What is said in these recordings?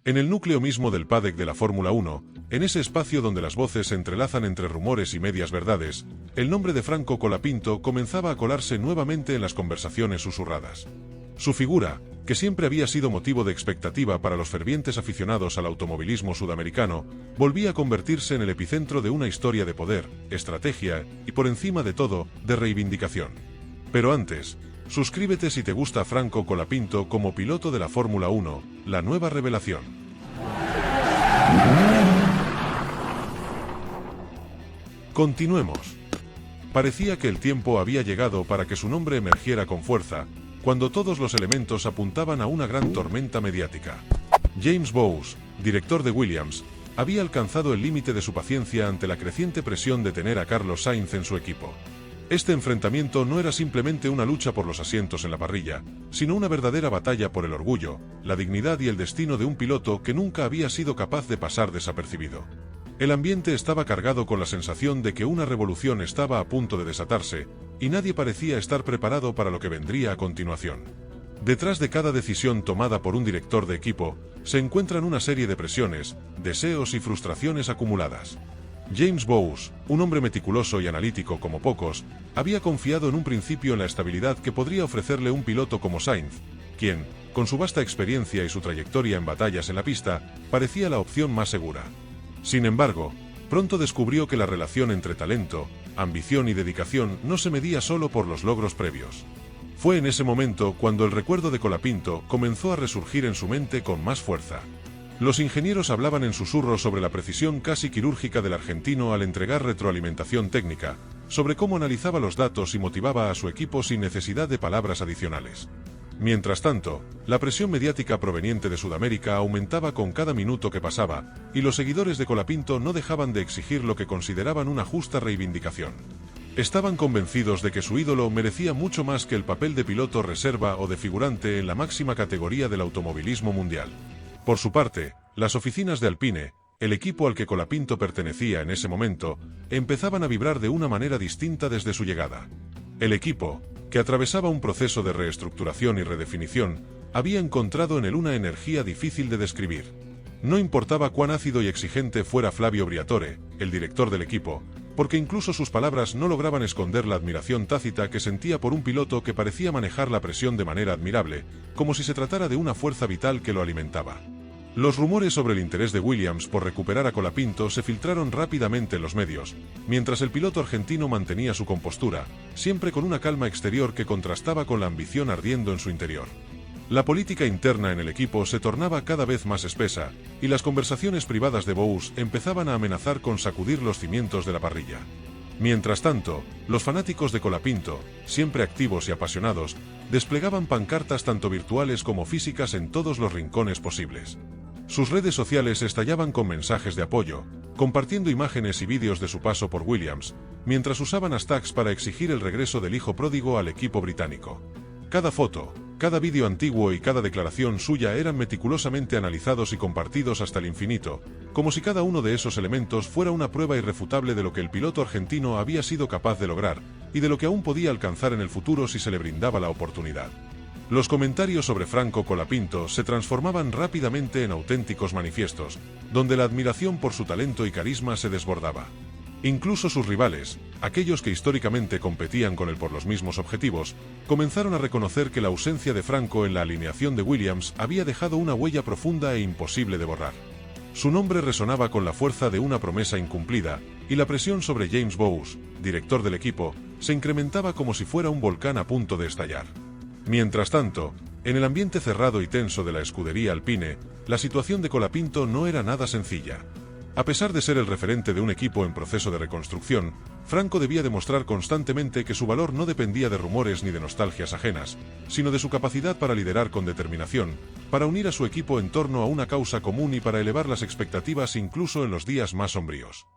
En el núcleo mismo del paddock de la Fórmula 1, en ese espacio donde las voces se entrelazan entre rumores y medias verdades, el nombre de Franco Colapinto comenzaba a colarse nuevamente en las conversaciones susurradas. Su figura, que siempre había sido motivo de expectativa para los fervientes aficionados al automovilismo sudamericano, volvía a convertirse en el epicentro de una historia de poder, estrategia y, por encima de todo, de reivindicación. Pero antes, suscríbete si te gusta Franco Colapinto como piloto de la Fórmula 1, la nueva revelación. Continuemos. Parecía que el tiempo había llegado para que su nombre emergiera con fuerza, cuando todos los elementos apuntaban a una gran tormenta mediática. James Bowes, director de Williams, había alcanzado el límite de su paciencia ante la creciente presión de tener a Carlos Sainz en su equipo. Este enfrentamiento no era simplemente una lucha por los asientos en la parrilla, sino una verdadera batalla por el orgullo, la dignidad y el destino de un piloto que nunca había sido capaz de pasar desapercibido. El ambiente estaba cargado con la sensación de que una revolución estaba a punto de desatarse, y nadie parecía estar preparado para lo que vendría a continuación. Detrás de cada decisión tomada por un director de equipo, se encuentran una serie de presiones, deseos y frustraciones acumuladas. James Bowes, un hombre meticuloso y analítico como pocos, había confiado en un principio en la estabilidad que podría ofrecerle un piloto como Sainz, quien, con su vasta experiencia y su trayectoria en batallas en la pista, parecía la opción más segura. Sin embargo, pronto descubrió que la relación entre talento, ambición y dedicación no se medía solo por los logros previos. Fue en ese momento cuando el recuerdo de Colapinto comenzó a resurgir en su mente con más fuerza. Los ingenieros hablaban en susurros sobre la precisión casi quirúrgica del argentino al entregar retroalimentación técnica, sobre cómo analizaba los datos y motivaba a su equipo sin necesidad de palabras adicionales. Mientras tanto, la presión mediática proveniente de Sudamérica aumentaba con cada minuto que pasaba, y los seguidores de Colapinto no dejaban de exigir lo que consideraban una justa reivindicación. Estaban convencidos de que su ídolo merecía mucho más que el papel de piloto reserva o de figurante en la máxima categoría del automovilismo mundial. Por su parte, las oficinas de Alpine, el equipo al que Colapinto pertenecía en ese momento, empezaban a vibrar de una manera distinta desde su llegada. El equipo, que atravesaba un proceso de reestructuración y redefinición, había encontrado en él una energía difícil de describir. No importaba cuán ácido y exigente fuera Flavio Briatore, el director del equipo, porque incluso sus palabras no lograban esconder la admiración tácita que sentía por un piloto que parecía manejar la presión de manera admirable, como si se tratara de una fuerza vital que lo alimentaba. Los rumores sobre el interés de Williams por recuperar a Colapinto se filtraron rápidamente en los medios, mientras el piloto argentino mantenía su compostura, siempre con una calma exterior que contrastaba con la ambición ardiendo en su interior. La política interna en el equipo se tornaba cada vez más espesa, y las conversaciones privadas de Bowes empezaban a amenazar con sacudir los cimientos de la parrilla. Mientras tanto, los fanáticos de Colapinto, siempre activos y apasionados, desplegaban pancartas tanto virtuales como físicas en todos los rincones posibles. Sus redes sociales estallaban con mensajes de apoyo, compartiendo imágenes y vídeos de su paso por Williams, mientras usaban hashtags para exigir el regreso del hijo pródigo al equipo británico. Cada foto, cada vídeo antiguo y cada declaración suya eran meticulosamente analizados y compartidos hasta el infinito, como si cada uno de esos elementos fuera una prueba irrefutable de lo que el piloto argentino había sido capaz de lograr, y de lo que aún podía alcanzar en el futuro si se le brindaba la oportunidad. Los comentarios sobre Franco Colapinto se transformaban rápidamente en auténticos manifiestos, donde la admiración por su talento y carisma se desbordaba. Incluso sus rivales, aquellos que históricamente competían con él por los mismos objetivos, comenzaron a reconocer que la ausencia de Franco en la alineación de Williams había dejado una huella profunda e imposible de borrar. Su nombre resonaba con la fuerza de una promesa incumplida, y la presión sobre James Bowes, director del equipo, se incrementaba como si fuera un volcán a punto de estallar. Mientras tanto, en el ambiente cerrado y tenso de la escudería Alpine, la situación de Colapinto no era nada sencilla. A pesar de ser el referente de un equipo en proceso de reconstrucción, Franco debía demostrar constantemente que su valor no dependía de rumores ni de nostalgias ajenas, sino de su capacidad para liderar con determinación, para unir a su equipo en torno a una causa común y para elevar las expectativas incluso en los días más sombríos.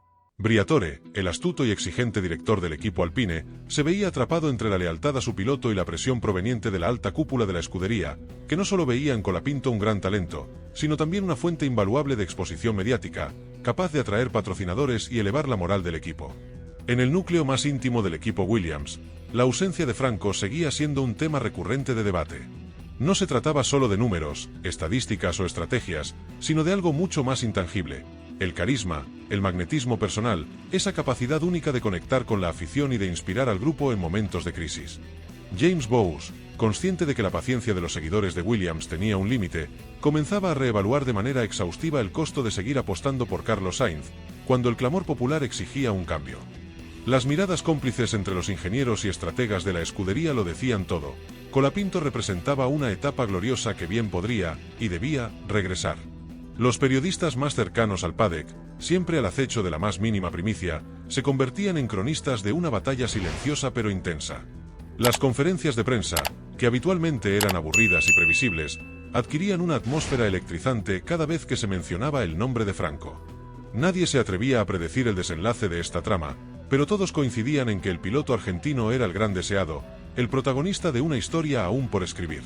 Briatore, el astuto y exigente director del equipo Alpine, se veía atrapado entre la lealtad a su piloto y la presión proveniente de la alta cúpula de la escudería, que no solo veía en Colapinto un gran talento, sino también una fuente invaluable de exposición mediática, capaz de atraer patrocinadores y elevar la moral del equipo. En el núcleo más íntimo del equipo Williams, la ausencia de Franco seguía siendo un tema recurrente de debate. No se trataba solo de números, estadísticas o estrategias, sino de algo mucho más intangible: el carisma, el magnetismo personal, esa capacidad única de conectar con la afición y de inspirar al grupo en momentos de crisis. James Bowes, consciente de que la paciencia de los seguidores de Williams tenía un límite, comenzaba a reevaluar de manera exhaustiva el costo de seguir apostando por Carlos Sainz, cuando el clamor popular exigía un cambio. Las miradas cómplices entre los ingenieros y estrategas de la escudería lo decían todo: Colapinto representaba una etapa gloriosa que bien podría, y debía, regresar. Los periodistas más cercanos al paddock, siempre al acecho de la más mínima primicia, se convertían en cronistas de una batalla silenciosa pero intensa. Las conferencias de prensa, que habitualmente eran aburridas y previsibles, adquirían una atmósfera electrizante cada vez que se mencionaba el nombre de Franco. Nadie se atrevía a predecir el desenlace de esta trama, pero todos coincidían en que el piloto argentino era el gran deseado, el protagonista de una historia aún por escribir.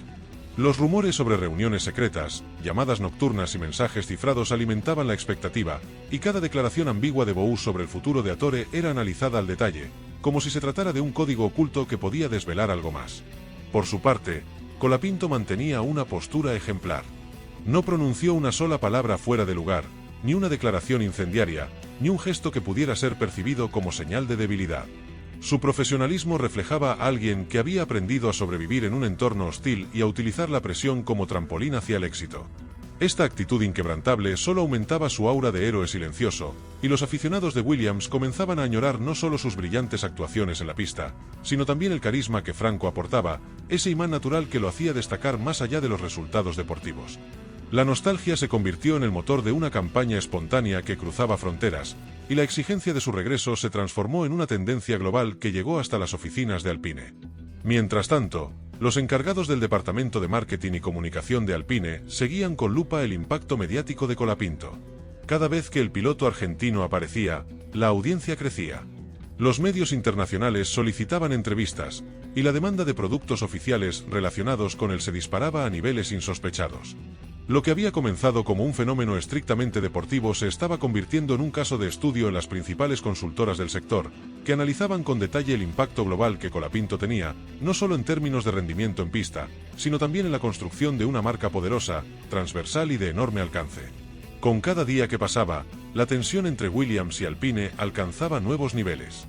Los rumores sobre reuniones secretas, llamadas nocturnas y mensajes cifrados alimentaban la expectativa, y cada declaración ambigua de Bowes sobre el futuro de Attore era analizada al detalle, como si se tratara de un código oculto que podía desvelar algo más. Por su parte, Colapinto mantenía una postura ejemplar. No pronunció una sola palabra fuera de lugar, ni una declaración incendiaria, ni un gesto que pudiera ser percibido como señal de debilidad. Su profesionalismo reflejaba a alguien que había aprendido a sobrevivir en un entorno hostil y a utilizar la presión como trampolín hacia el éxito. Esta actitud inquebrantable solo aumentaba su aura de héroe silencioso, y los aficionados de Williams comenzaban a añorar no solo sus brillantes actuaciones en la pista, sino también el carisma que Franco aportaba, ese imán natural que lo hacía destacar más allá de los resultados deportivos. La nostalgia se convirtió en el motor de una campaña espontánea que cruzaba fronteras, y la exigencia de su regreso se transformó en una tendencia global que llegó hasta las oficinas de Alpine. Mientras tanto, los encargados del departamento de marketing y comunicación de Alpine seguían con lupa el impacto mediático de Colapinto. Cada vez que el piloto argentino aparecía, la audiencia crecía. Los medios internacionales solicitaban entrevistas, y la demanda de productos oficiales relacionados con él se disparaba a niveles insospechados. Lo que había comenzado como un fenómeno estrictamente deportivo se estaba convirtiendo en un caso de estudio en las principales consultoras del sector, que analizaban con detalle el impacto global que Colapinto tenía, no solo en términos de rendimiento en pista, sino también en la construcción de una marca poderosa, transversal y de enorme alcance. Con cada día que pasaba, la tensión entre Williams y Alpine alcanzaba nuevos niveles.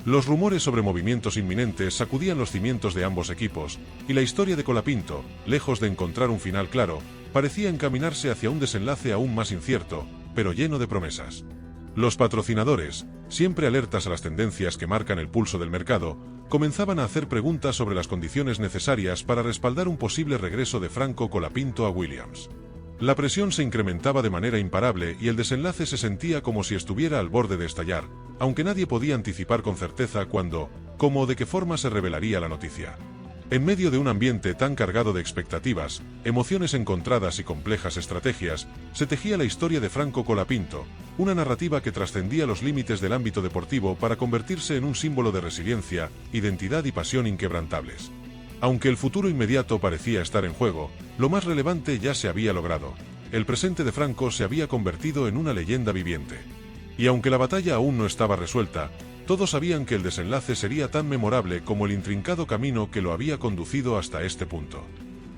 Los rumores sobre movimientos inminentes sacudían los cimientos de ambos equipos, y la historia de Colapinto, lejos de encontrar un final claro, parecía encaminarse hacia un desenlace aún más incierto, pero lleno de promesas. Los patrocinadores, siempre alertas a las tendencias que marcan el pulso del mercado, comenzaban a hacer preguntas sobre las condiciones necesarias para respaldar un posible regreso de Franco Colapinto a Williams. La presión se incrementaba de manera imparable y el desenlace se sentía como si estuviera al borde de estallar, aunque nadie podía anticipar con certeza cuándo, cómo o de qué forma se revelaría la noticia. En medio de un ambiente tan cargado de expectativas, emociones encontradas y complejas estrategias, se tejía la historia de Franco Colapinto, una narrativa que trascendía los límites del ámbito deportivo para convertirse en un símbolo de resiliencia, identidad y pasión inquebrantables. Aunque el futuro inmediato parecía estar en juego, lo más relevante ya se había logrado. El presente de Franco se había convertido en una leyenda viviente. Y aunque la batalla aún no estaba resuelta, todos sabían que el desenlace sería tan memorable como el intrincado camino que lo había conducido hasta este punto.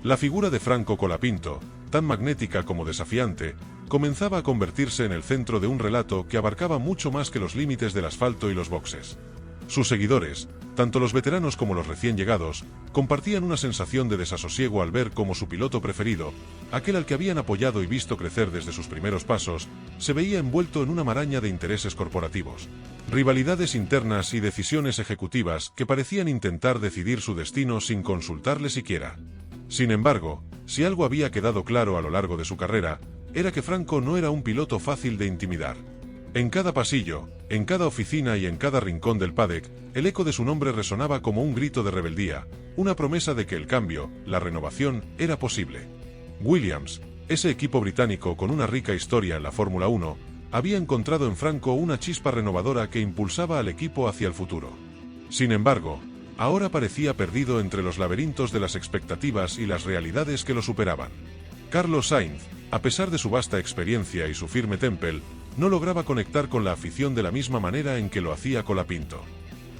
La figura de Franco Colapinto, tan magnética como desafiante, comenzaba a convertirse en el centro de un relato que abarcaba mucho más que los límites del asfalto y los boxes. Sus seguidores, tanto los veteranos como los recién llegados, compartían una sensación de desasosiego al ver cómo su piloto preferido, aquel al que habían apoyado y visto crecer desde sus primeros pasos, se veía envuelto en una maraña de intereses corporativos, rivalidades internas y decisiones ejecutivas que parecían intentar decidir su destino sin consultarle siquiera. Sin embargo, si algo había quedado claro a lo largo de su carrera, era que Franco no era un piloto fácil de intimidar. En cada pasillo, en cada oficina y en cada rincón del paddock, el eco de su nombre resonaba como un grito de rebeldía, una promesa de que el cambio, la renovación, era posible. Williams, ese equipo británico con una rica historia en la Fórmula 1, había encontrado en Franco una chispa renovadora que impulsaba al equipo hacia el futuro. Sin embargo, ahora parecía perdido entre los laberintos de las expectativas y las realidades que lo superaban. Carlos Sainz, a pesar de su vasta experiencia y su firme temple, no lograba conectar con la afición de la misma manera en que lo hacía Colapinto.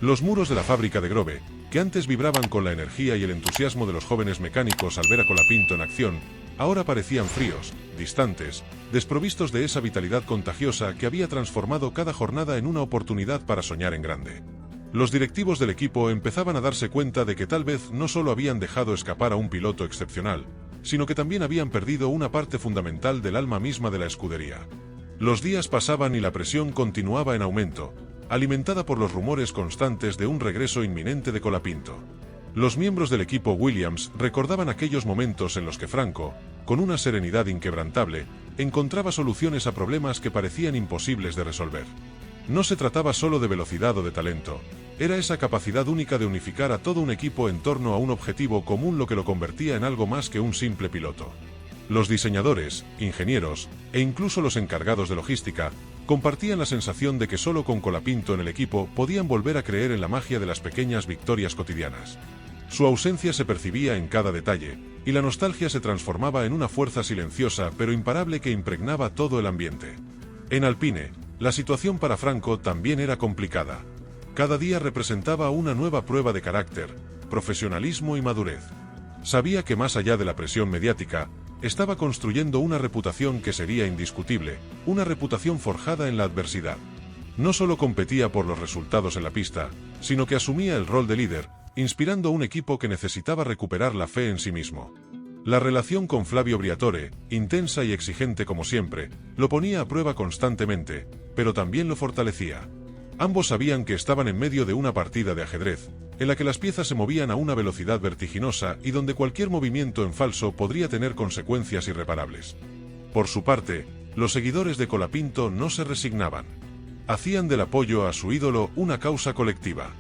Los muros de la fábrica de Grove, que antes vibraban con la energía y el entusiasmo de los jóvenes mecánicos al ver a Colapinto en acción, ahora parecían fríos, distantes, desprovistos de esa vitalidad contagiosa que había transformado cada jornada en una oportunidad para soñar en grande. Los directivos del equipo empezaban a darse cuenta de que tal vez no solo habían dejado escapar a un piloto excepcional, sino que también habían perdido una parte fundamental del alma misma de la escudería. Los días pasaban y la presión continuaba en aumento, alimentada por los rumores constantes de un regreso inminente de Colapinto. Los miembros del equipo Williams recordaban aquellos momentos en los que Franco, con una serenidad inquebrantable, encontraba soluciones a problemas que parecían imposibles de resolver. No se trataba solo de velocidad o de talento, era esa capacidad única de unificar a todo un equipo en torno a un objetivo común lo que lo convertía en algo más que un simple piloto. Los diseñadores, ingenieros, e incluso los encargados de logística, compartían la sensación de que solo con Colapinto en el equipo podían volver a creer en la magia de las pequeñas victorias cotidianas. Su ausencia se percibía en cada detalle, y la nostalgia se transformaba en una fuerza silenciosa pero imparable que impregnaba todo el ambiente. En Alpine, la situación para Franco también era complicada. Cada día representaba una nueva prueba de carácter, profesionalismo y madurez. Sabía que más allá de la presión mediática, estaba construyendo una reputación que sería indiscutible, una reputación forjada en la adversidad. No solo competía por los resultados en la pista, sino que asumía el rol de líder, inspirando a un equipo que necesitaba recuperar la fe en sí mismo. La relación con Flavio Briatore, intensa y exigente como siempre, lo ponía a prueba constantemente, pero también lo fortalecía. Ambos sabían que estaban en medio de una partida de ajedrez, en la que las piezas se movían a una velocidad vertiginosa y donde cualquier movimiento en falso podría tener consecuencias irreparables. Por su parte, los seguidores de Colapinto no se resignaban. Hacían del apoyo a su ídolo una causa colectiva.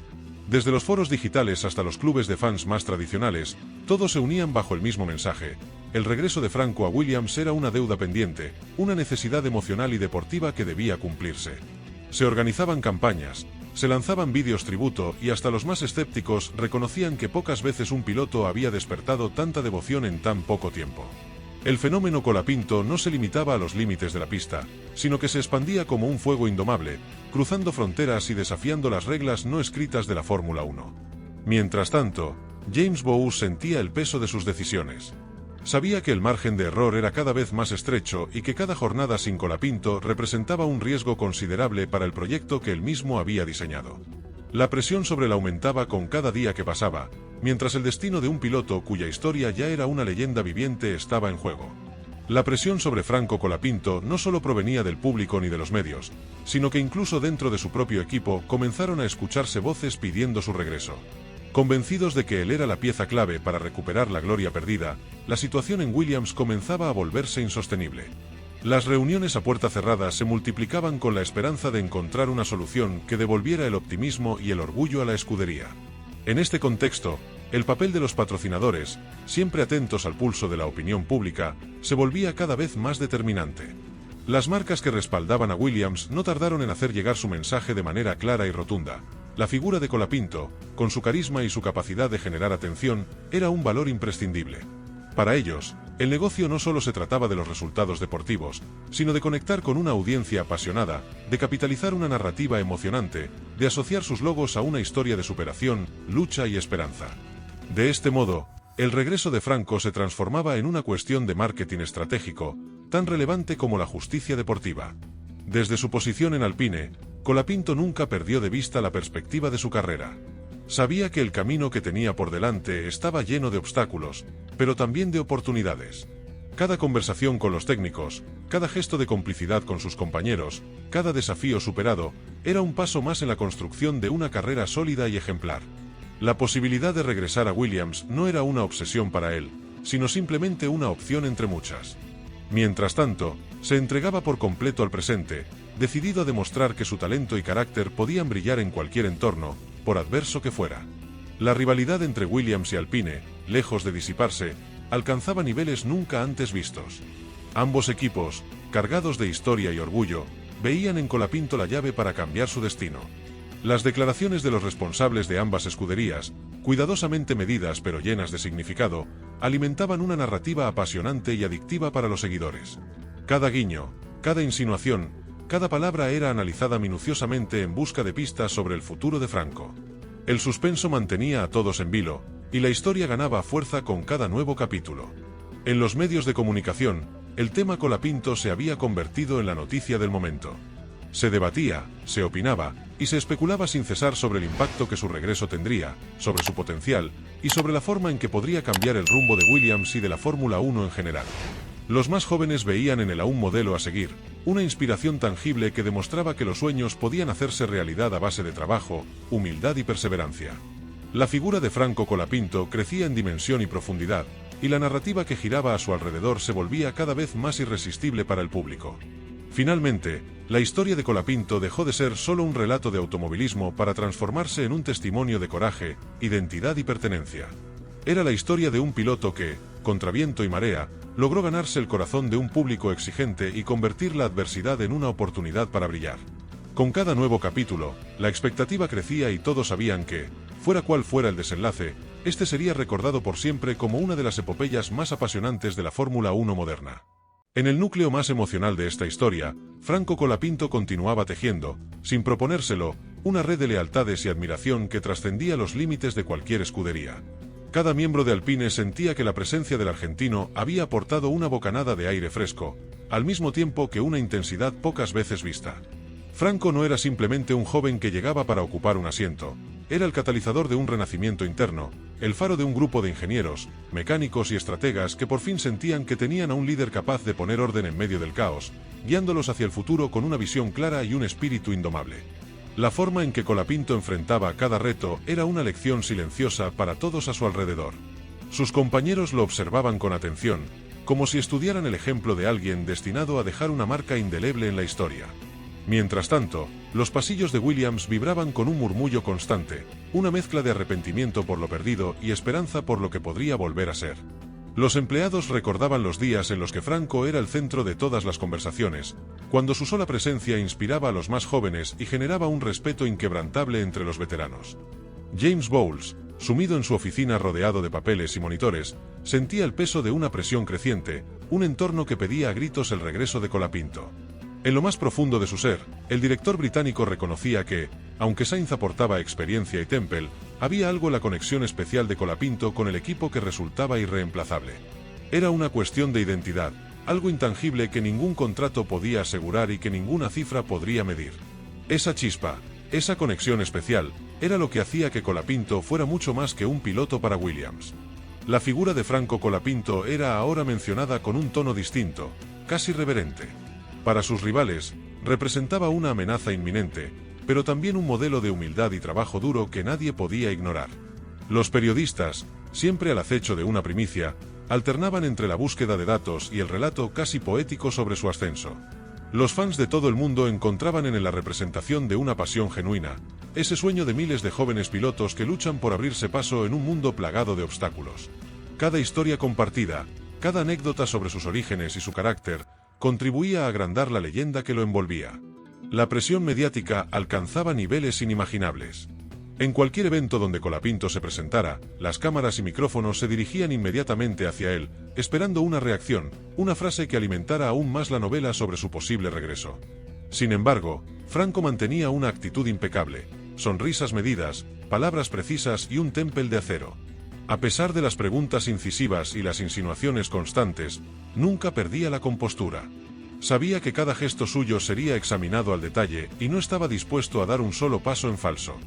Desde los foros digitales hasta los clubes de fans más tradicionales, todos se unían bajo el mismo mensaje. El regreso de Franco a Williams era una deuda pendiente, una necesidad emocional y deportiva que debía cumplirse. Se organizaban campañas, se lanzaban vídeos tributo y hasta los más escépticos reconocían que pocas veces un piloto había despertado tanta devoción en tan poco tiempo. El fenómeno Colapinto no se limitaba a los límites de la pista, sino que se expandía como un fuego indomable, cruzando fronteras y desafiando las reglas no escritas de la Fórmula 1. Mientras tanto, James Bowes sentía el peso de sus decisiones. Sabía que el margen de error era cada vez más estrecho y que cada jornada sin Colapinto representaba un riesgo considerable para el proyecto que él mismo había diseñado. La presión sobre él aumentaba con cada día que pasaba, mientras el destino de un piloto cuya historia ya era una leyenda viviente estaba en juego. La presión sobre Franco Colapinto no solo provenía del público ni de los medios, sino que incluso dentro de su propio equipo comenzaron a escucharse voces pidiendo su regreso. Convencidos de que él era la pieza clave para recuperar la gloria perdida, la situación en Williams comenzaba a volverse insostenible. Las reuniones a puerta cerrada se multiplicaban con la esperanza de encontrar una solución que devolviera el optimismo y el orgullo a la escudería. En este contexto, el papel de los patrocinadores, siempre atentos al pulso de la opinión pública, se volvía cada vez más determinante. Las marcas que respaldaban a Williams no tardaron en hacer llegar su mensaje de manera clara y rotunda. La figura de Colapinto, con su carisma y su capacidad de generar atención, era un valor imprescindible. Para ellos, el negocio no solo se trataba de los resultados deportivos, sino de conectar con una audiencia apasionada, de capitalizar una narrativa emocionante, de asociar sus logos a una historia de superación, lucha y esperanza. De este modo, el regreso de Franco se transformaba en una cuestión de marketing estratégico, tan relevante como la justicia deportiva. Desde su posición en Alpine, Colapinto nunca perdió de vista la perspectiva de su carrera. Sabía que el camino que tenía por delante estaba lleno de obstáculos, pero también de oportunidades. Cada conversación con los técnicos, cada gesto de complicidad con sus compañeros, cada desafío superado, era un paso más en la construcción de una carrera sólida y ejemplar. La posibilidad de regresar a Williams no era una obsesión para él, sino simplemente una opción entre muchas. Mientras tanto, se entregaba por completo al presente, decidido a demostrar que su talento y carácter podían brillar en cualquier entorno, por adverso que fuera. La rivalidad entre Williams y Alpine, lejos de disiparse, alcanzaba niveles nunca antes vistos. Ambos equipos, cargados de historia y orgullo, veían en Colapinto la llave para cambiar su destino. Las declaraciones de los responsables de ambas escuderías, cuidadosamente medidas pero llenas de significado, alimentaban una narrativa apasionante y adictiva para los seguidores. Cada guiño, cada insinuación, cada palabra era analizada minuciosamente en busca de pistas sobre el futuro de Franco. El suspenso mantenía a todos en vilo, y la historia ganaba fuerza con cada nuevo capítulo. En los medios de comunicación, el tema Colapinto se había convertido en la noticia del momento. Se debatía, se opinaba, y se especulaba sin cesar sobre el impacto que su regreso tendría, sobre su potencial, y sobre la forma en que podría cambiar el rumbo de Williams y de la Fórmula 1 en general. Los más jóvenes veían en él a un modelo a seguir, una inspiración tangible que demostraba que los sueños podían hacerse realidad a base de trabajo, humildad y perseverancia. La figura de Franco Colapinto crecía en dimensión y profundidad, y la narrativa que giraba a su alrededor se volvía cada vez más irresistible para el público. Finalmente, la historia de Colapinto dejó de ser solo un relato de automovilismo para transformarse en un testimonio de coraje, identidad y pertenencia. Era la historia de un piloto que, contra viento y marea, logró ganarse el corazón de un público exigente y convertir la adversidad en una oportunidad para brillar. Con cada nuevo capítulo, la expectativa crecía y todos sabían que, fuera cual fuera el desenlace, este sería recordado por siempre como una de las epopeyas más apasionantes de la Fórmula 1 moderna. En el núcleo más emocional de esta historia, Franco Colapinto continuaba tejiendo, sin proponérselo, una red de lealtades y admiración que trascendía los límites de cualquier escudería. Cada miembro de Alpine sentía que la presencia del argentino había aportado una bocanada de aire fresco, al mismo tiempo que una intensidad pocas veces vista. Franco no era simplemente un joven que llegaba para ocupar un asiento, era el catalizador de un renacimiento interno, el faro de un grupo de ingenieros, mecánicos y estrategas que por fin sentían que tenían a un líder capaz de poner orden en medio del caos, guiándolos hacia el futuro con una visión clara y un espíritu indomable. La forma en que Colapinto enfrentaba cada reto era una lección silenciosa para todos a su alrededor. Sus compañeros lo observaban con atención, como si estudiaran el ejemplo de alguien destinado a dejar una marca indeleble en la historia. Mientras tanto, los pasillos de Williams vibraban con un murmullo constante, una mezcla de arrepentimiento por lo perdido y esperanza por lo que podría volver a ser. Los empleados recordaban los días en los que Franco era el centro de todas las conversaciones, cuando su sola presencia inspiraba a los más jóvenes y generaba un respeto inquebrantable entre los veteranos. James Bowles, sumido en su oficina rodeado de papeles y monitores, sentía el peso de una presión creciente, un entorno que pedía a gritos el regreso de Colapinto. En lo más profundo de su ser, el director británico reconocía que, aunque Sainz aportaba experiencia y Temple, había algo en la conexión especial de Colapinto con el equipo que resultaba irreemplazable. Era una cuestión de identidad, algo intangible que ningún contrato podía asegurar y que ninguna cifra podría medir. Esa chispa, esa conexión especial, era lo que hacía que Colapinto fuera mucho más que un piloto para Williams. La figura de Franco Colapinto era ahora mencionada con un tono distinto, casi reverente. Para sus rivales, representaba una amenaza inminente, pero también un modelo de humildad y trabajo duro que nadie podía ignorar. Los periodistas, siempre al acecho de una primicia, alternaban entre la búsqueda de datos y el relato casi poético sobre su ascenso. Los fans de todo el mundo encontraban en él la representación de una pasión genuina, ese sueño de miles de jóvenes pilotos que luchan por abrirse paso en un mundo plagado de obstáculos. Cada historia compartida, cada anécdota sobre sus orígenes y su carácter, contribuía a agrandar la leyenda que lo envolvía. La presión mediática alcanzaba niveles inimaginables. En cualquier evento donde Colapinto se presentara, las cámaras y micrófonos se dirigían inmediatamente hacia él, esperando una reacción, una frase que alimentara aún más la novela sobre su posible regreso. Sin embargo, Franco mantenía una actitud impecable, sonrisas medidas, palabras precisas y un temple de acero. A pesar de las preguntas incisivas y las insinuaciones constantes, nunca perdía la compostura. Sabía que cada gesto suyo sería examinado al detalle y no estaba dispuesto a dar un solo paso en falso.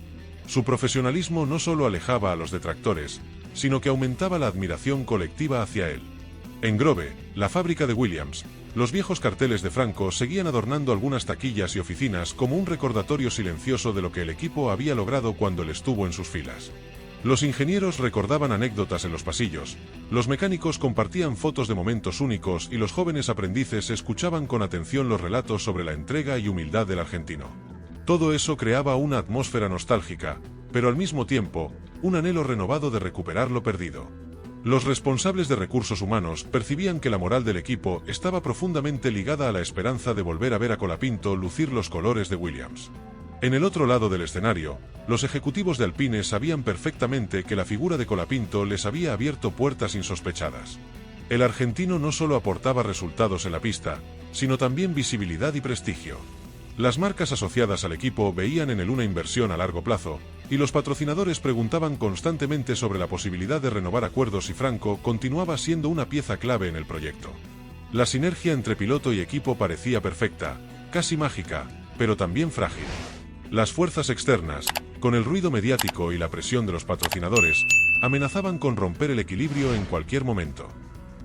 Su profesionalismo no solo alejaba a los detractores, sino que aumentaba la admiración colectiva hacia él. En Grove, la fábrica de Williams, los viejos carteles de Franco seguían adornando algunas taquillas y oficinas como un recordatorio silencioso de lo que el equipo había logrado cuando él estuvo en sus filas. Los ingenieros recordaban anécdotas en los pasillos, los mecánicos compartían fotos de momentos únicos y los jóvenes aprendices escuchaban con atención los relatos sobre la entrega y humildad del argentino. Todo eso creaba una atmósfera nostálgica, pero al mismo tiempo, un anhelo renovado de recuperar lo perdido. Los responsables de recursos humanos percibían que la moral del equipo estaba profundamente ligada a la esperanza de volver a ver a Colapinto lucir los colores de Williams. En el otro lado del escenario, los ejecutivos de Alpine sabían perfectamente que la figura de Colapinto les había abierto puertas insospechadas. El argentino no solo aportaba resultados en la pista, sino también visibilidad y prestigio. Las marcas asociadas al equipo veían en él una inversión a largo plazo, y los patrocinadores preguntaban constantemente sobre la posibilidad de renovar acuerdos y Franco continuaba siendo una pieza clave en el proyecto. La sinergia entre piloto y equipo parecía perfecta, casi mágica, pero también frágil. Las fuerzas externas, con el ruido mediático y la presión de los patrocinadores, amenazaban con romper el equilibrio en cualquier momento.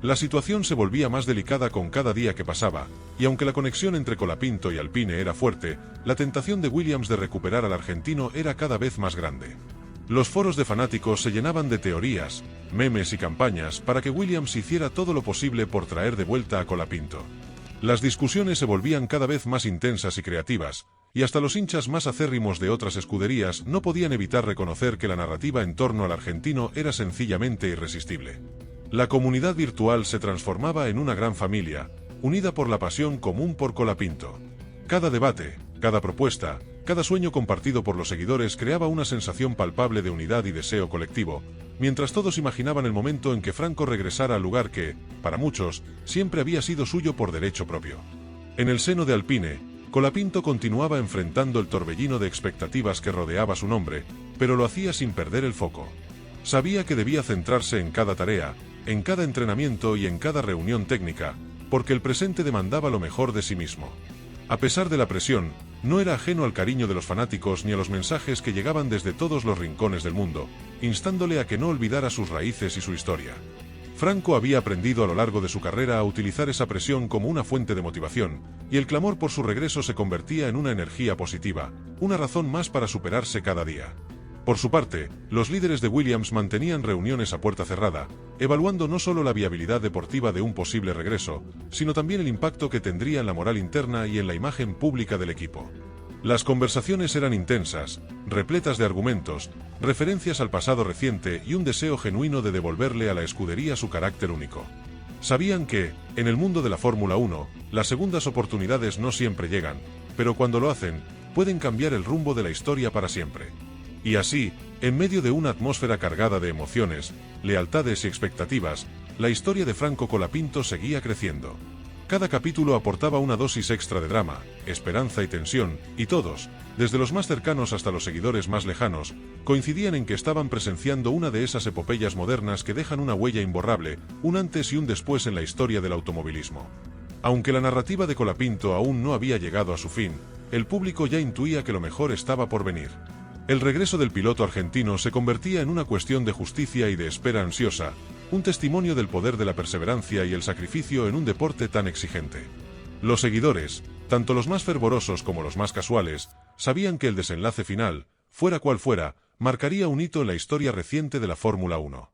La situación se volvía más delicada con cada día que pasaba, y aunque la conexión entre Colapinto y Alpine era fuerte, la tentación de Williams de recuperar al argentino era cada vez más grande. Los foros de fanáticos se llenaban de teorías, memes y campañas para que Williams hiciera todo lo posible por traer de vuelta a Colapinto. Las discusiones se volvían cada vez más intensas y creativas, y hasta los hinchas más acérrimos de otras escuderías no podían evitar reconocer que la narrativa en torno al argentino era sencillamente irresistible. La comunidad virtual se transformaba en una gran familia, unida por la pasión común por Colapinto. Cada debate, cada propuesta, cada sueño compartido por los seguidores creaba una sensación palpable de unidad y deseo colectivo, mientras todos imaginaban el momento en que Franco regresara al lugar que, para muchos, siempre había sido suyo por derecho propio. En el seno de Alpine, Colapinto continuaba enfrentando el torbellino de expectativas que rodeaba su nombre, pero lo hacía sin perder el foco. Sabía que debía centrarse en cada tarea, en cada entrenamiento y en cada reunión técnica, porque el presente demandaba lo mejor de sí mismo. A pesar de la presión, no era ajeno al cariño de los fanáticos ni a los mensajes que llegaban desde todos los rincones del mundo, instándole a que no olvidara sus raíces y su historia. Franco había aprendido a lo largo de su carrera a utilizar esa presión como una fuente de motivación, y el clamor por su regreso se convertía en una energía positiva, una razón más para superarse cada día. Por su parte, los líderes de Williams mantenían reuniones a puerta cerrada, evaluando no solo la viabilidad deportiva de un posible regreso, sino también el impacto que tendría en la moral interna y en la imagen pública del equipo. Las conversaciones eran intensas, repletas de argumentos, referencias al pasado reciente y un deseo genuino de devolverle a la escudería su carácter único. Sabían que, en el mundo de la Fórmula 1, las segundas oportunidades no siempre llegan, pero cuando lo hacen, pueden cambiar el rumbo de la historia para siempre. Y así, en medio de una atmósfera cargada de emociones, lealtades y expectativas, la historia de Franco Colapinto seguía creciendo. Cada capítulo aportaba una dosis extra de drama, esperanza y tensión, y todos, desde los más cercanos hasta los seguidores más lejanos, coincidían en que estaban presenciando una de esas epopeyas modernas que dejan una huella imborrable, un antes y un después en la historia del automovilismo. Aunque la narrativa de Colapinto aún no había llegado a su fin, el público ya intuía que lo mejor estaba por venir. El regreso del piloto argentino se convertía en una cuestión de justicia y de espera ansiosa, un testimonio del poder de la perseverancia y el sacrificio en un deporte tan exigente. Los seguidores, tanto los más fervorosos como los más casuales, sabían que el desenlace final, fuera cual fuera, marcaría un hito en la historia reciente de la Fórmula 1.